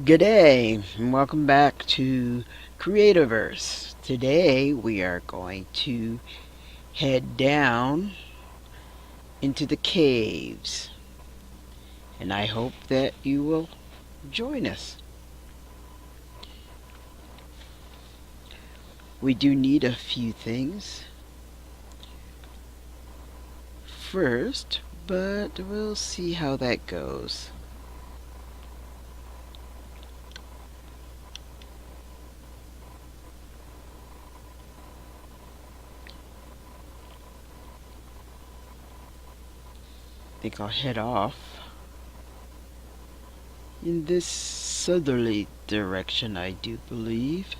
Good day, and welcome back to Creativerse. Today we are going to head down into the caves, and I hope that you will join us. We do need a few things first, but we'll see how that goes. I think I'll head off in this southerly direction, I do believe.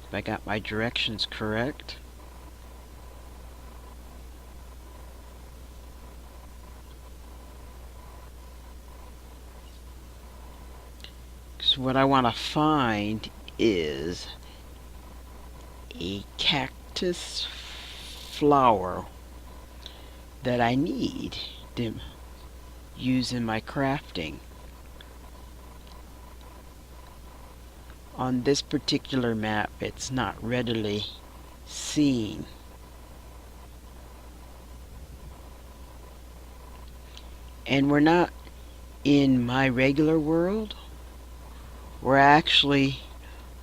If I got my directions correct. So what I want to find is a cactus flower that I need to use in my crafting. On this particular map, it's not readily seen. And we're not in my regular world. We're actually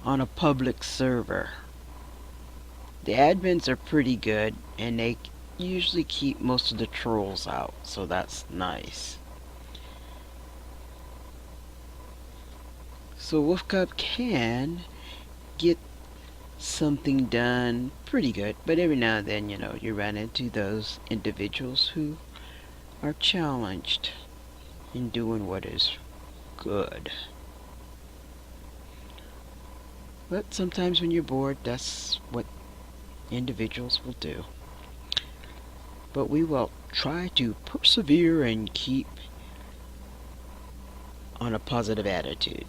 on a public server. The admins are pretty good, and they usually keep most of the trolls out, so that's nice. So Wolfcub can get something done pretty good, but every now and then, you run into those individuals who are challenged in doing what is good. But sometimes when you're bored, that's what individuals will do. But we will try to persevere and keep on a positive attitude.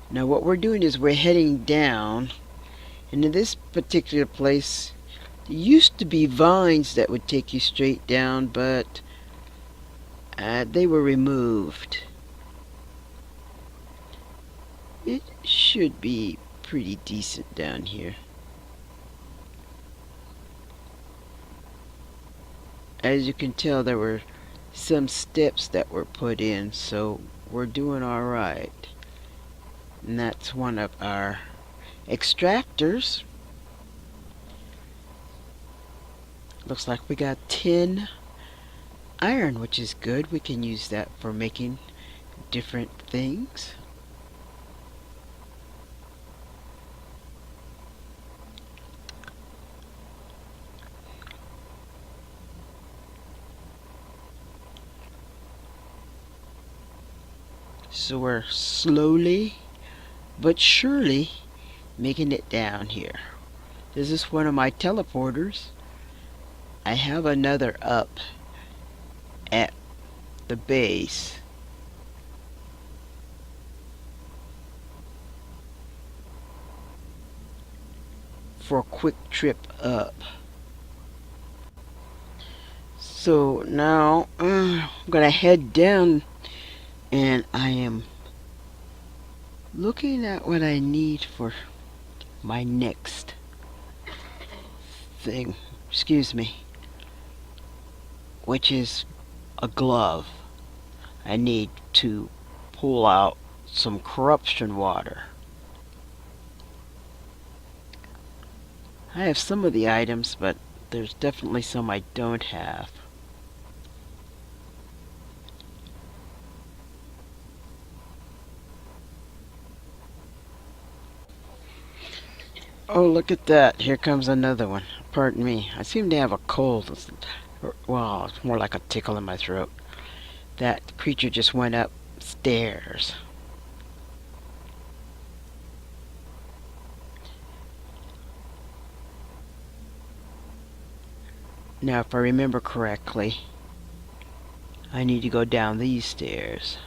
Now what we're doing is we're heading down, and in this particular place there used to be vines that would take you straight down, but they were removed. It should be pretty decent down here. As you can tell, there were some steps that were put in, so we're doing alright. And that's one of our extractors. Looks like we got 10 iron, which is good. We can use that for making different things. So we're slowly but surely making it down here. This is one of my teleporters. I have another up at the base. For a quick trip up. So now I'm gonna head down, and I am looking at what I need for my next thing, which is a glove. I need to pull out some corruption water. I have some of the items, but there's definitely some I don't have. Oh, look at that. Here comes another one. Pardon me. I seem to have a cold. Well, it's more like a tickle in my throat. That creature just went upstairs. Now, if I remember correctly, I need to go down these stairs.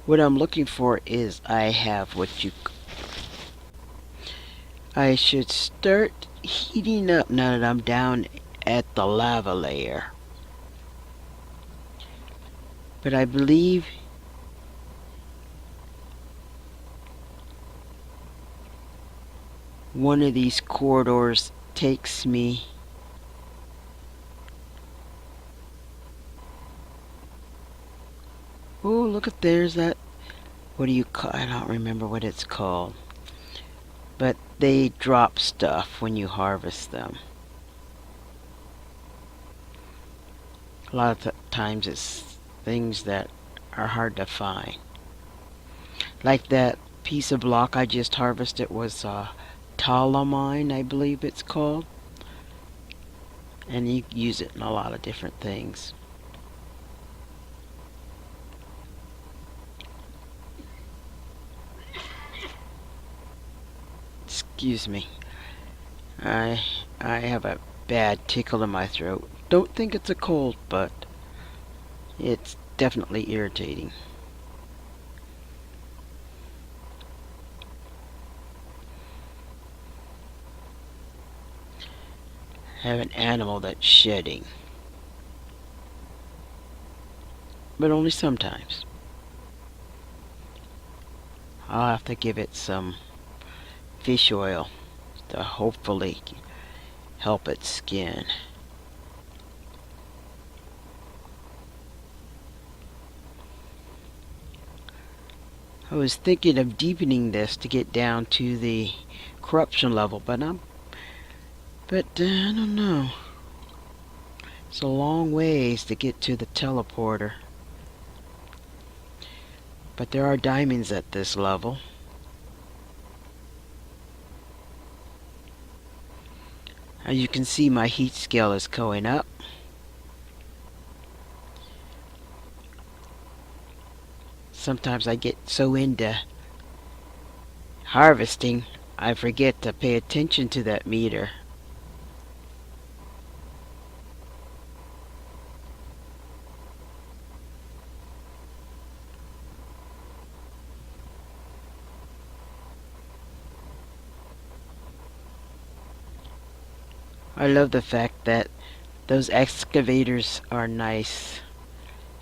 What I'm looking for is I should start heating up now that I'm down at the lava layer. But I believe one of these corridors takes me oh, look at there's that, what do you call, I don't remember what it's called, but they drop stuff when you harvest them. A lot of times it's things that are hard to find. Like that piece of block I just harvested was talamine, I believe it's called. And you use it in a lot of different things. Excuse me. I have a bad tickle in my throat. Don't think it's a cold, but it's definitely irritating. I have an animal that's shedding, but only sometimes. I'll have to give it some fish oil to hopefully help its skin. I was thinking of deepening this to get down to the corruption level, but I don't know. It's a long ways to get to the teleporter. But there are diamonds at this level. As you can see, my heat scale is going up. Sometimes I get so into harvesting, I forget to pay attention to that meter. I love the fact that those excavators are nice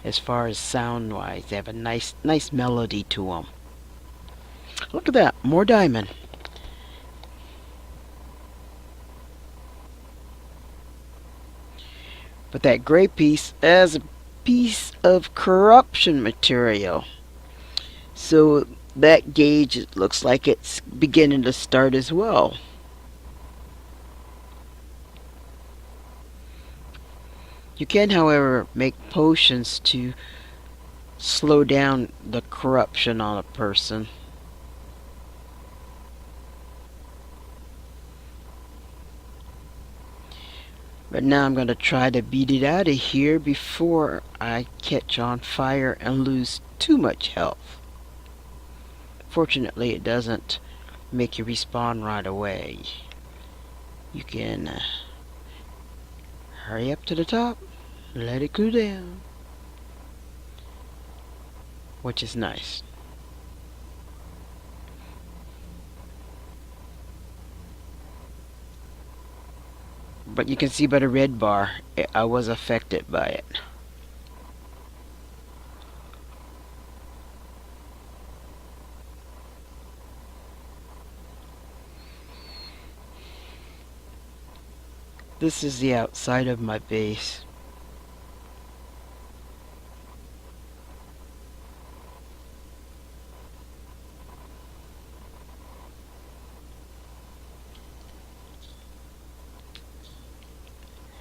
as far as sound wise. They have a nice melody to them. Look at that, more diamond. But that gray piece is a piece of corruption material. So that gauge, it looks like it's beginning to start as well. You can, however, make potions to slow down the corruption on a person. But now I'm going to try to beat it out of here before I catch on fire and lose too much health. Fortunately, it doesn't make you respawn right away. You can hurry up to the top, let it cool down, which is nice. But you can see by the red bar, I was affected by it. This is the outside of my base.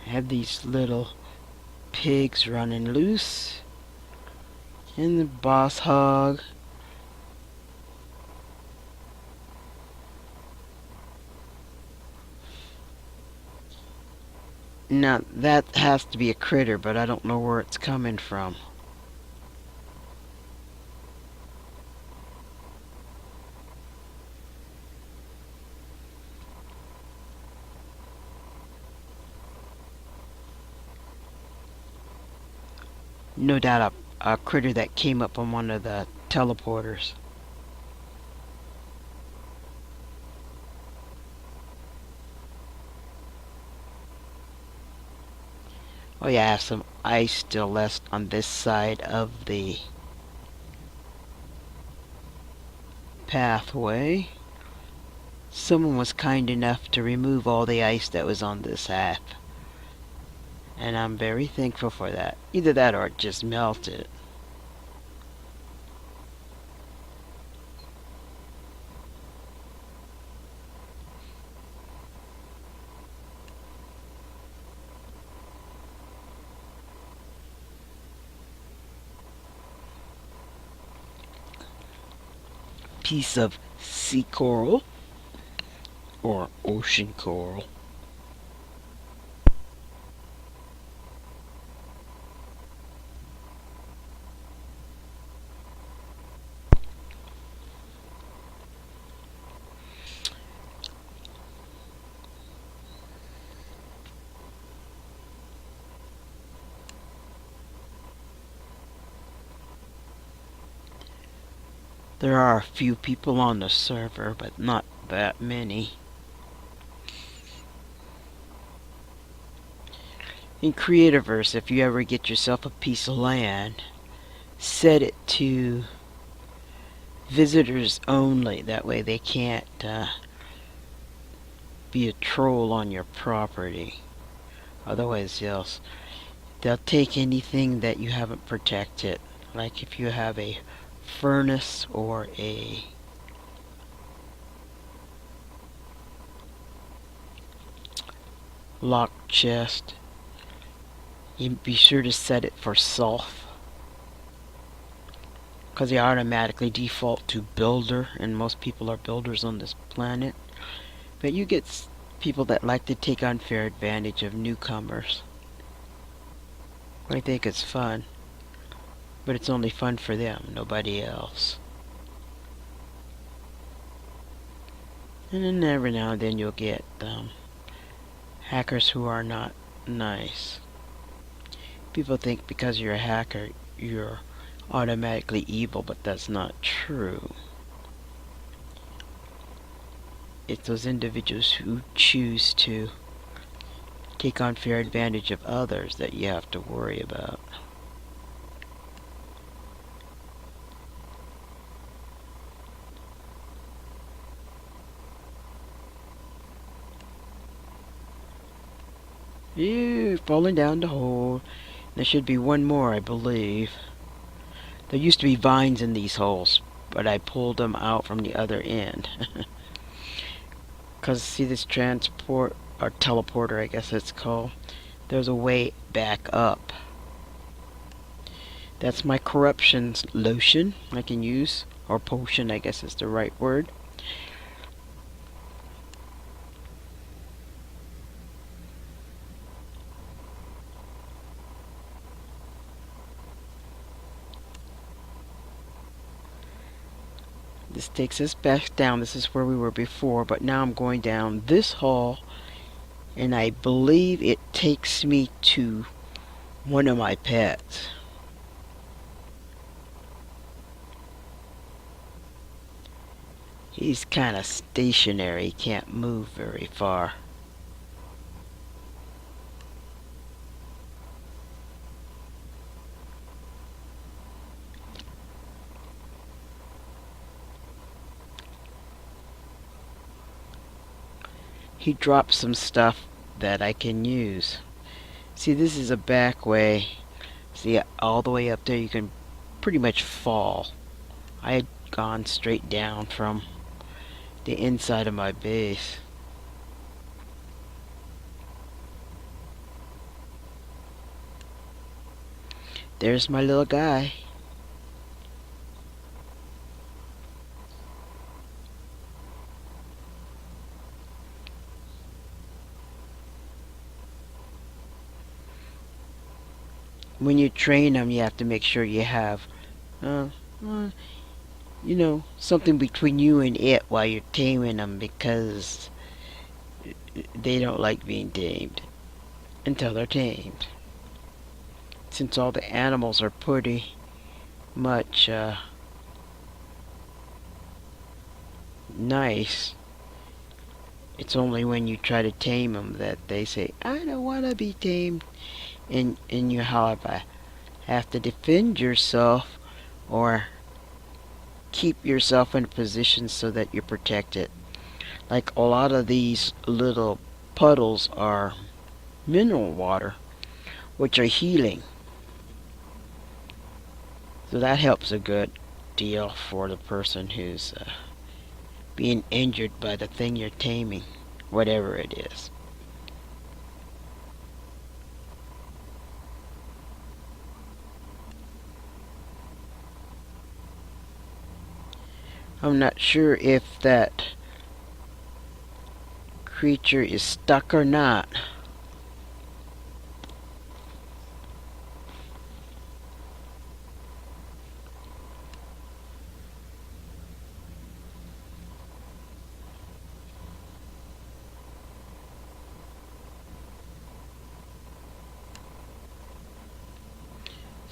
I have these little pigs running loose, and the boss hog. Now that has to be a critter, but I don't know where it's coming from. No doubt a critter that came up on one of the teleporters. Oh yeah, I have some ice still left on this side of the pathway. Someone was kind enough to remove all the ice that was on this half, and I'm very thankful for that. Either that or it just melted. Piece of sea coral or ocean coral. There are a few people on the server, but not that many. In Creativerse, if you ever get yourself a piece of land, set it to visitors only. That way they can't be a troll on your property. Otherwise they'll take anything that you haven't protected. Like if you have a furnace or a locked chest, you be sure to set it for self, because they automatically default to builder, and most people are builders on this planet. But you get people that like to take unfair advantage of newcomers. I think it's fun, but it's only fun for them, nobody else. And then every now and then you'll get hackers who are not nice. People think because you're a hacker, you're automatically evil, but that's not true. It's those individuals who choose to take unfair advantage of others that you have to worry about. Ew, falling down the hole. There should be one more, I believe. There used to be vines in these holes, but I pulled them out from the other end. Because see this transport, or teleporter I guess it's called, there's a way back up. That's my corruption lotion I can use, or potion I guess is the right word. This takes us back down. This is where we were before, but now I'm going down this hall, and I believe it takes me to one of my pets. He's kind of stationary. He can't move very far. He dropped some stuff that I can use. See, this is a back way. See, all the way up there you can pretty much fall. I had gone straight down from the inside of my base. There's my little guy. When you train them, you have to make sure you have, something between you and it while you're taming them, because they don't like being tamed until they're tamed. Since all the animals are pretty much nice, it's only when you try to tame them that they say, I don't want to be tamed. in you however have to defend yourself or keep yourself in a position so that you're protected. Like a lot of these little puddles are mineral water, which are healing. So that helps a good deal for the person who's being injured by the thing you're taming, whatever it is. I'm not sure if that creature is stuck or not.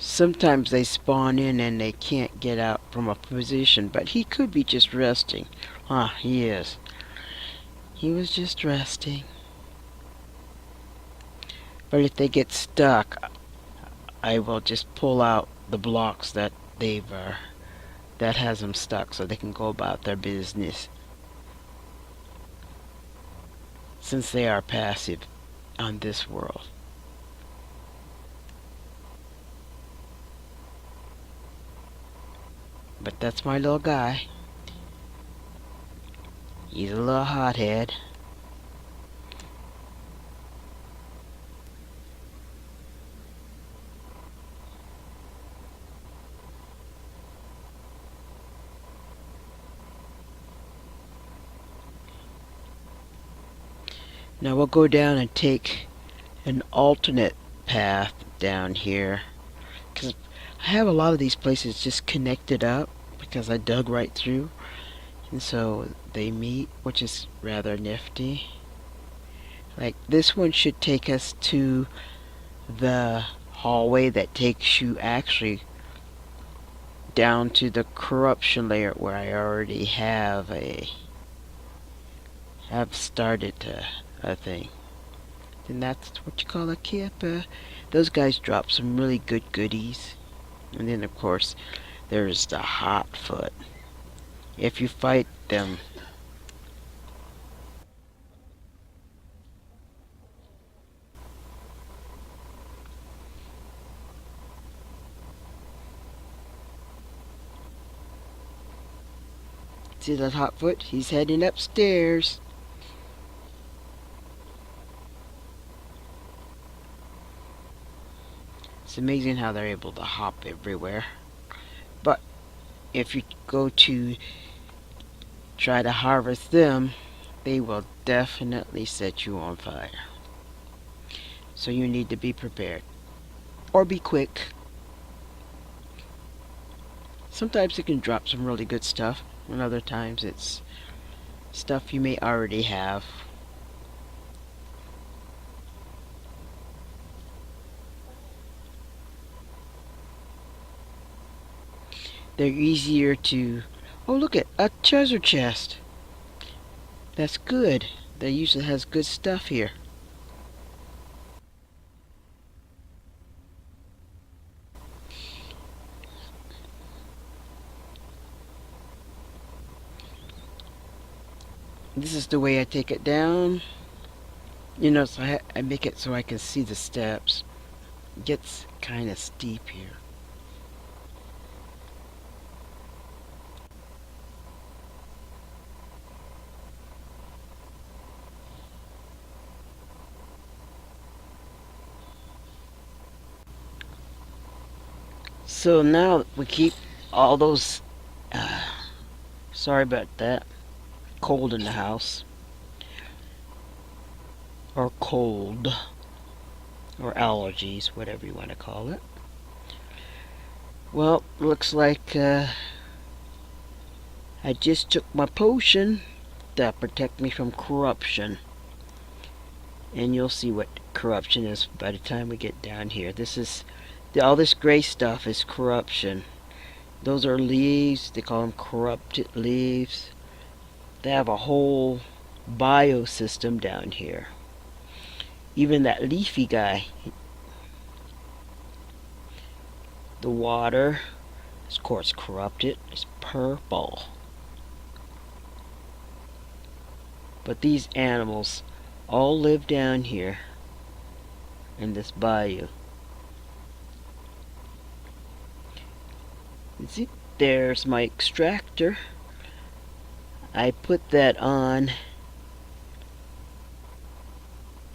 Sometimes they spawn in and they can't get out from a position, but he could be just resting. Ah, he is. He was just resting. But if they get stuck, I will just pull out the blocks that that has them stuck so they can go about their business. Since they are passive on this world. But that's my little guy. He's a little hothead. Now we'll go down and take an alternate path down here. Because I have a lot of these places just connected up because I dug right through. And so they meet, which is rather nifty. Like this one should take us to the hallway that takes you actually down to the corruption layer where I already have started a thing. And that's what you call a camper. Those guys drop some really good goodies. And then of course there's the hot foot. If you fight them, see that hot foot? He's heading upstairs. It's amazing how they're able to hop everywhere. But if you go to try to harvest them, they will definitely set you on fire. So you need to be prepared. Or be quick. Sometimes it can drop some really good stuff, and other times it's stuff you may already have. They're easier to... Oh, look at a treasure chest. That's good. That usually has good stuff here. This is the way I take it down. You know, so I make it so I can see the steps. It gets kind of steep here. So now we keep all those, sorry about that, cold in the house. Or cold. Or allergies, whatever you want to call it. Well, looks like I just took my potion to protect me from corruption. And you'll see what corruption is by the time we get down here. All this gray stuff is corruption. Those are leaves. They call them corrupted leaves. They have a whole biosystem down here. Even that leafy guy, The water is, of course, corrupted. It's purple. But these animals all live down here in this bayou. You see, there's my extractor. I put that on,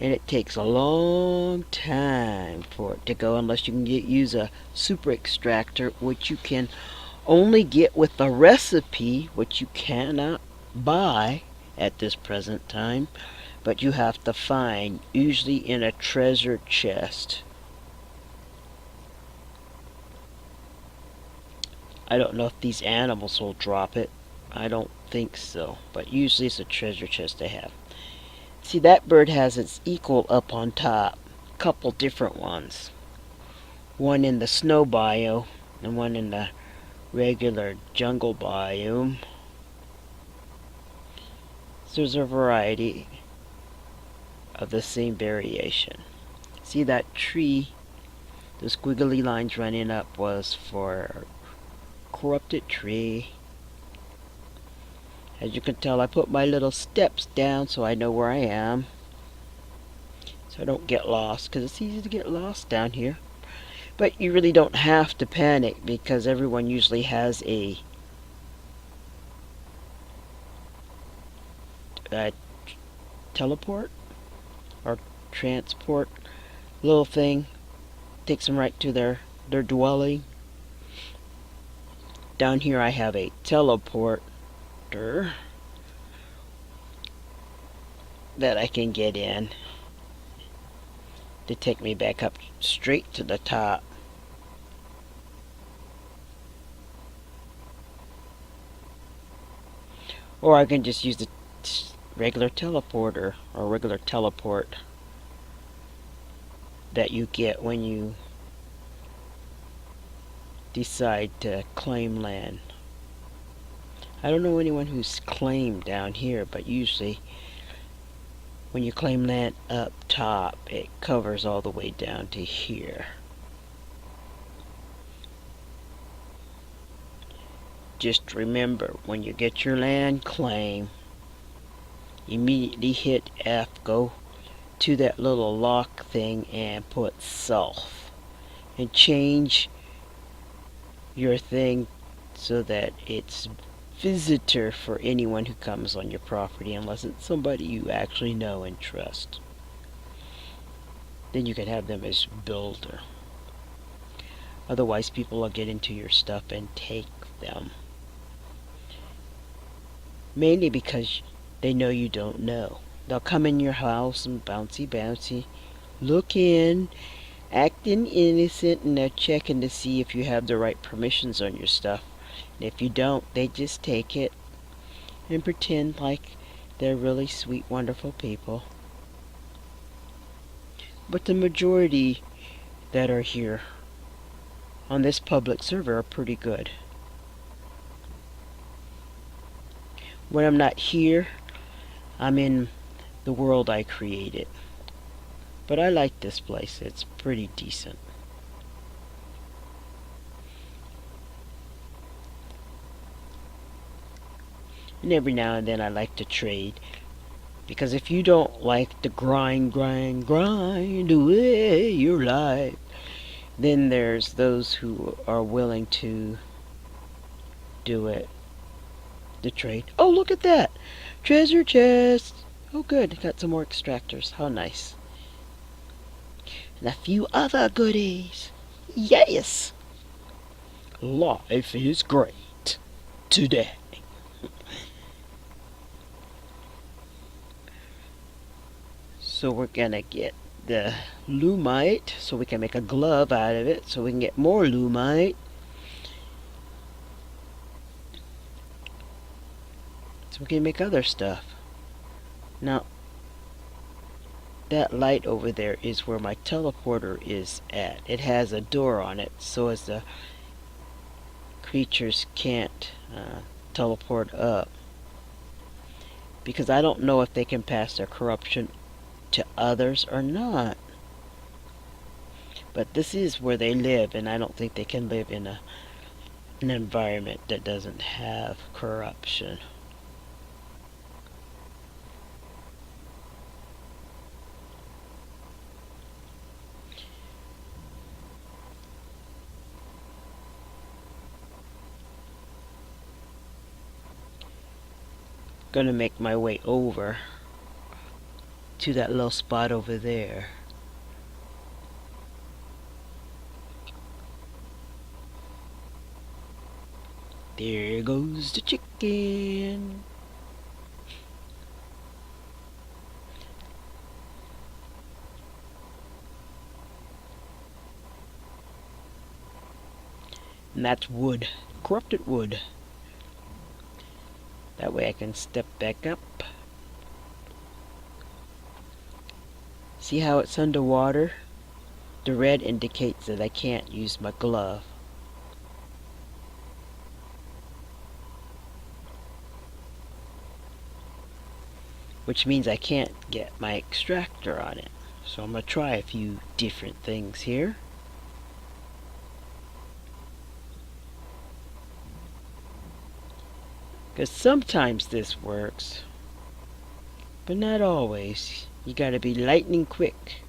and it takes a long time for it to go unless you can use a super extractor, which you can only get with a recipe, which you cannot buy at this present time, but you have to find, usually in a treasure chest. I don't know if these animals will drop it. I don't think so, but usually it's a treasure chest they have. See, that bird has its equal up on top. Couple different ones. One in the snow biome and one in the regular jungle biome. So there's a variety of the same variation. See that tree, the squiggly lines running up was for corrupted tree. As you can tell, I put my little steps down so I know where I am, so I don't get lost, because it's easy to get lost down here. But you really don't have to panic, because everyone usually has a teleport or transport little thing. Takes them right to their dwelling. Down here I have a teleporter that I can get in to take me back up straight to the top. Or I can just use the regular teleporter or regular teleport that you get when you decide to claim land. I don't know anyone who's claimed down here, but usually when you claim land up top, it covers all the way down to here. Just remember, when you get your land claim, immediately hit F, go to that little lock thing and put self, and change your thing so that it's visitor for anyone who comes on your property, unless it's somebody you actually know and trust. Then you can have them as builder. Otherwise, people will get into your stuff and take them. Mainly because they know you don't know. They'll come in your house and bouncy, look in, acting innocent, and they're checking to see if you have the right permissions on your stuff. And if you don't, they just take it and pretend like they're really sweet, wonderful people. But the majority that are here on this public server are pretty good. When I'm not here, I'm in the world I created. But I like this place. It's pretty decent. And every now and then I like to trade. Because if you don't like to grind away your life, then there's those who are willing to do it. The trade. Oh, look at that! Treasure chest! Oh good, got some more extractors. How nice. And a few other goodies. Yes! Life is great today. So we're gonna get the lumite so we can make a glove out of it, so we can get more lumite. So we can make other stuff. Now, that light over there is where my teleporter is at. It has a door on it, so as the creatures can't teleport up. Because I don't know if they can pass their corruption to others or not. But this is where they live, and I don't think they can live in an environment that doesn't have corruption. Gonna make my way over to that little spot over there. There goes the chicken. And that's wood. Corrupted wood. That way I can step back up. See how it's underwater? The red indicates that I can't use my glove. Which means I can't get my extractor on it. So I'm going to try a few different things here. Because sometimes this works, but not always. You gotta be lightning quick.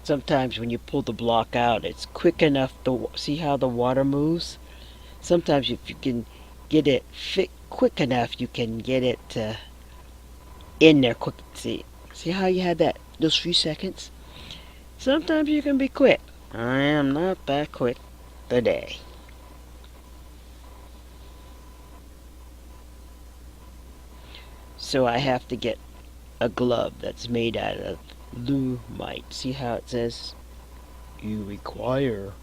Sometimes when you pull the block out, it's quick enough to see how the water moves. Sometimes if you can get it quick enough, you can get it in there quick. See how you had those few seconds? Sometimes you can be quick. I am not that quick today. So I have to get a glove that's made out of lumite. See how it says you require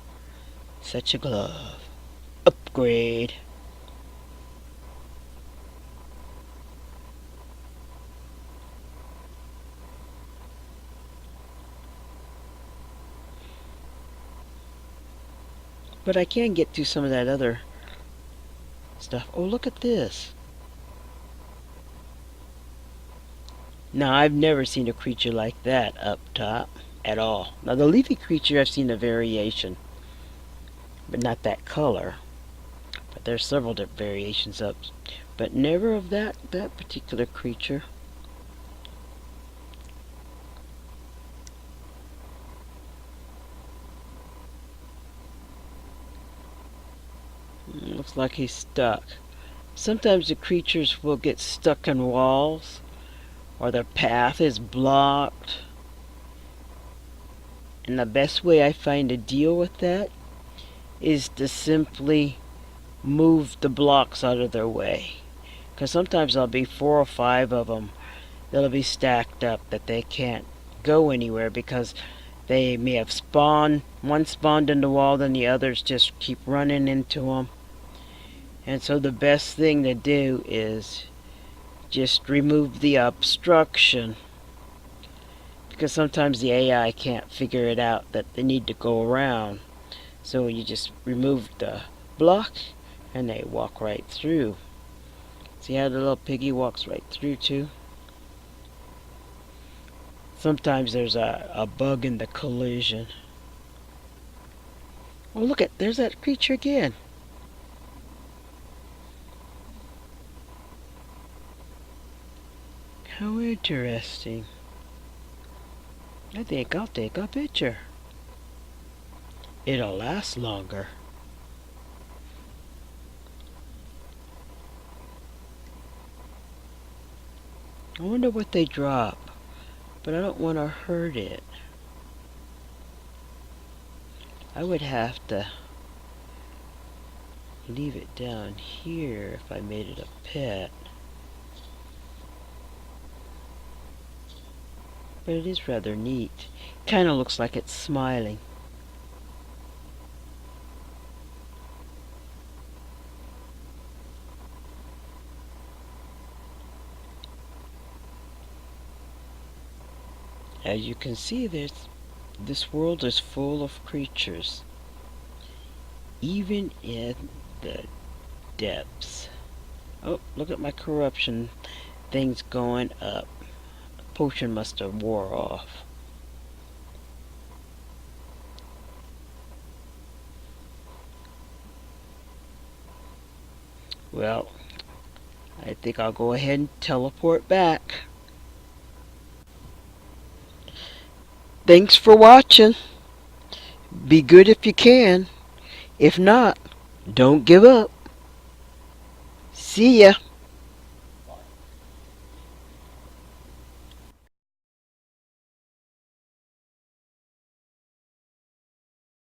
such a glove. Upgrade. But I can get to some of that other stuff. Oh, look at this. Now, I've never seen a creature like that up top at all. Now, the leafy creature, I've seen a variation, but not that color. But there's several different variations up, but never of that particular creature. Looks like he's stuck. Sometimes the creatures will get stuck in walls, or their path is blocked. And the best way I find to deal with that is to simply move the blocks out of their way. Because sometimes there'll be 4 or 5 of them that'll be stacked up that they can't go anywhere because they may have spawned. One spawned in the wall, then the others just keep running into them. And so the best thing to do is just remove the obstruction. Because sometimes the AI can't figure it out that they need to go around. So you just remove the block and they walk right through. See how the little piggy walks right through too? Sometimes there's a bug in the collision. Oh, look at, there's that creature again. How interesting. I think I'll take a picture. It'll last longer. I wonder what they drop, but I don't want to hurt it. I would have to leave it down here if I made it a pet. But it is rather neat. Kind of looks like it's smiling. As you can see, this world is full of creatures. Even in the depths. Oh, look at my corruption. Things going up. Potion must have wore off. Well, I think I'll go ahead and teleport back. Thanks for watching. Be good if you can. If not, don't give up. See ya.